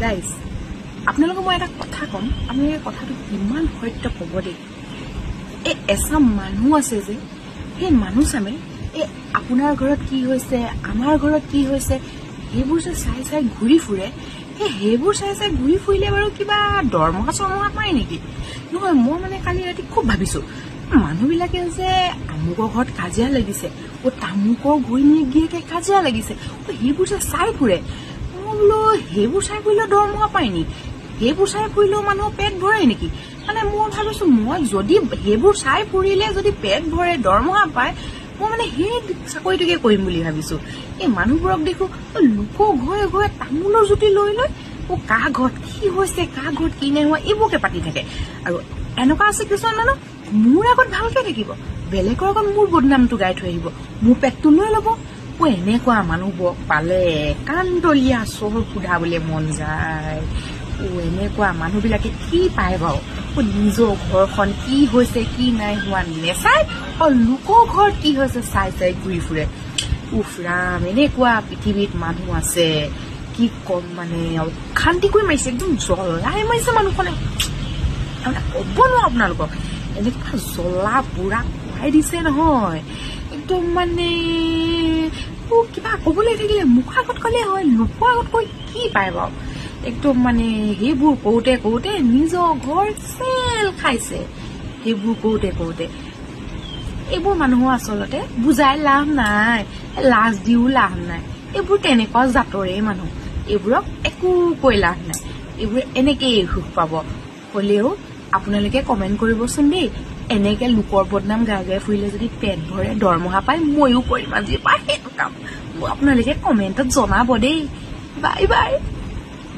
guys আপোনালোকক মই এটা কথা কম আপুনি এই কথাটো কিমান সত্য ক'ব দেই এই এছাম মানুহ আছে যে সেই মানুহ চামে এই আপোনাৰ ঘৰত কি হৈছে আমাৰ ঘৰত কি হৈছে সেইবোৰ যে চাই চাই ঘূৰি ফুৰে সেইবোৰ চাই চাই ঘূৰি ফুৰিলে বাৰু কিবা দৰমহা চৰমহা পায় নেকি নহয় মই মানে কালি ৰাতি খুব ভাবিছো মানুহবিলাকে যে আমুকৰ ঘৰত কাজিয়া লাগিছে তামুকৰ ঘৈণীয়েক গিয়েকে কাজিয়া লাগিছে সেইবোৰ যে চাই ফুৰে মই বোলো সেইবোৰ চাই ফুৰিলেও দৰমহা পায় নি সেইবোৰ চাই ফুৰিলেও মানুহৰ পেট ভৰে নেকি মানে মই ভাবিছো মই যদি সেইবোৰ চাই ফুৰিলে যদি পেট ভৰে দৰমহা পায় মই মানে সেই চাকৰিটোকে কৰিম বুলি ভাবিছো এই মানুহবোৰক দেখো লোকৰ ঘৰে ঘৰে তামোলৰ জুতি লৈ লৈ কাৰ ঘৰত কি হৈছে কাৰ ঘৰত কি নাই হোৱা এইবোৰকে পাতি থাকে আৰু এনেকুৱা আছে কিছুমান মানুহ মোৰ আগত ভালকে থাকিব বেলেগৰ আগত মোৰ বদনামটো গাই থৈ আহিব মোৰ পেটটো লৈ ল'ব এনেকুৱা মানুহবোৰক পালে কান্দলীয়া চৰ সোধাবলৈ মন যায় এনেকুৱা মানুহবিলাকে কি পায় বাৰু নিজৰ ঘৰখন কি হৈছে কি নাই হোৱা নেচাই লোকৰ ঘৰত কি হৈছে চাই চাই ঘূৰি ফুৰে উফৰাম এনেকুৱা পৃথিৱীত মানুহ আছে কি কম মানে অশান্তি কৰি মাৰিছে একদম জ্বলাই মাৰিছে মানুহখনে ক'ব নোৱাৰো আপোনালোকক এনেকুৱা জ্বলা পুৰা খুৱাই দিছে নহয় একদম মানে কিবা ক'বলৈ থাকিলে মুখৰ আগত ক'লে হয় লোকৰ আগত কৈ কি পায় বাৰু একদম মানে সেইবোৰ কৰোঁতে কৰোঁতে নিজৰ ঘৰ চেল খাইছে সেইবোৰ কৰোঁতে এইবোৰ মানুহৰ আচলতে বুজাই লাভ নাই লাজ দিও লাভ নাই এইবোৰ তেনেকুৱা জাতৰে মানুহ এইবোৰক একো কৈ লাভ নাই এইবোৰ এনেকেই সুখ পাব হ'লেও আপোনালোকে কমেণ্ট কৰিবচোন দেই এনেকে লোকৰ বদনাম গাই গাই ফুৰিলে যদি পেট ভৰে দৰমহা পায় ময়ো কৰিম আজি পাই সেইটো কাম আপোনালোকে কমেণ্টত জনাব দেই বাই বাই